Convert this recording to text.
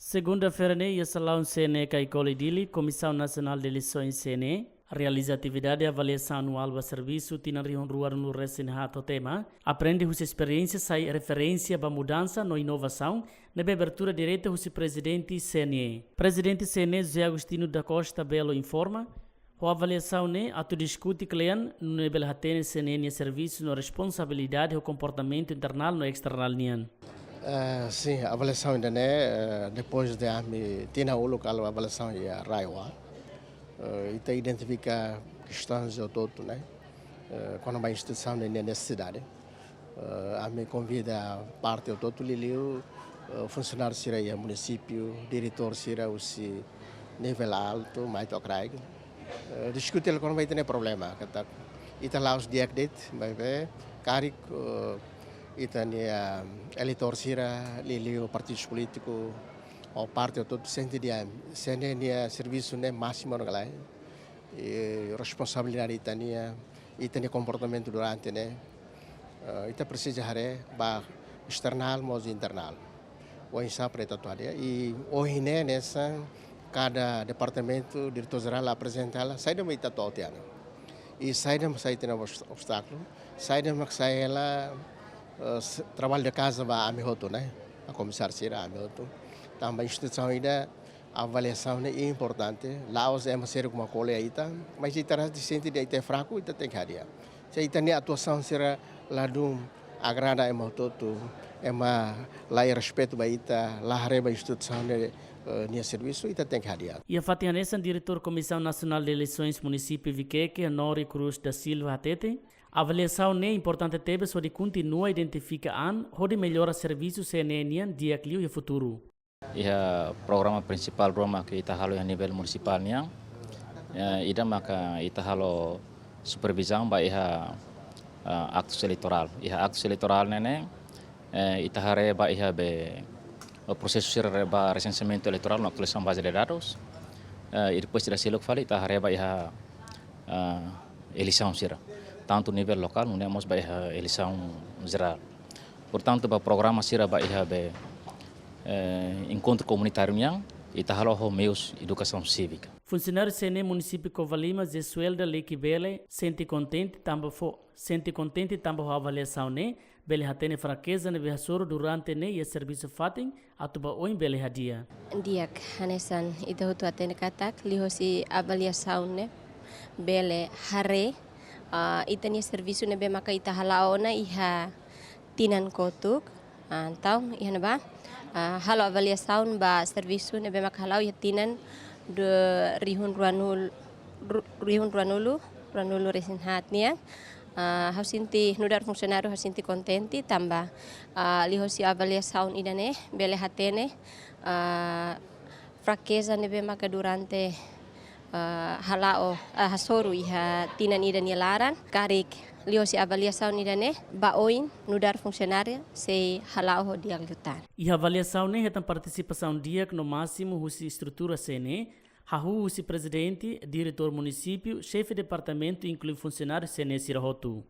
Segunda-feira, a Salão CNE Caicoli Dili, Comissão Nacional de Eleições CNE, realiza atividade de avaliação anual do serviço, tina rua no recém-hato tema, aprende sua experiência, sai referência para mudança no inovação, na abertura direta do presidente CNE. Presidente CNE José Agostinho da Costa Belo informa, a avaliação a tu discute cliente no nível hatene CNE serviço no responsabilidade e comportamento internal no external nian. Sim, a avaliação ainda é depois de ter o local a avaliação é a Raiwa e identifica questões ao todo, né? Quando uma instituição é necessidade, a me convida a parte ao todo liliu funcionário será o município, diretor será o nível alto, mais tocrai. Discutir quando vai ter problema, kata ita lá os diagnósticos, vai ver, cari itania eleitor sira liliu partidos políticos ou parte todo sente dia senia serviço né máximo no galai e responsabilidade itania comportamento durante né ita precisa hare ba external mas internal o insa preta toda e hoje né nessa cada departamento diretor geral apresenta sai da meita toda e sai tem obstáculo sai da ela trabalho de casa vai a mihoto, né? A comissária será a mihoto. Também a instituição ainda a avaliação é importante. Lá os é ser uma coisa aí tá, mas se terá de sentir de é fraco, então tem que haver. Se aí tem a atuação será lá do agrada é mihoto, é uma lá e respeito vai tá, lá reba a instituição de serviço, então tem que haver. E a Fatianessa, diretor Comissão Nacional de Eleições Município Viqueque, Nori Cruz da Silva Hatete. A avaliação é importante também só de continuar a identificar onde melhora serviços CNE dia clio e futuro. O programa principal Roma que está a nível municipal niang, ida maka ita halo supervisão ba actos eleitoral. Actos eleitoral nene ita hare ba be o processo sira ba recenseamento eleitoral na atualização base de dados. E depois da silok fali ita hare ba eleição sira. Tanto nível local, não temos a eleição geral. Portanto, o programa será encontro comunitário e está lá meios educação cívica. Funcionário CNE município Covalima, Zesuelda Leque Bele, sente contente também a avaliação né, bele hatene fraqueza ne behasoro durante né e serviço fatem atuba oin bele hadia. Diak hanesan ita hutu atene katak lihosi avaliação né, bele hare itanya serviço nebe maka ita halao na iha tinan kotuk antau iha na ba halo avaliação ba serviço nebe maka halao iha tinan de rihun ranulu resin hatnia hausinti nudar funcionário hausinti contente tamba lihosi avaliação idane bele hatene fraqueza nebe maka durante halao hasoru iha tinan ida nilaran karik liosi avaliação idane baoin nudar funcionário se halao diaglutar. E a avaliação né é a participação dia no máximo husi estrutura CNE, hahu husi presidente, diretor município, chefe de departamento inclui funcionário CNE sirahotu.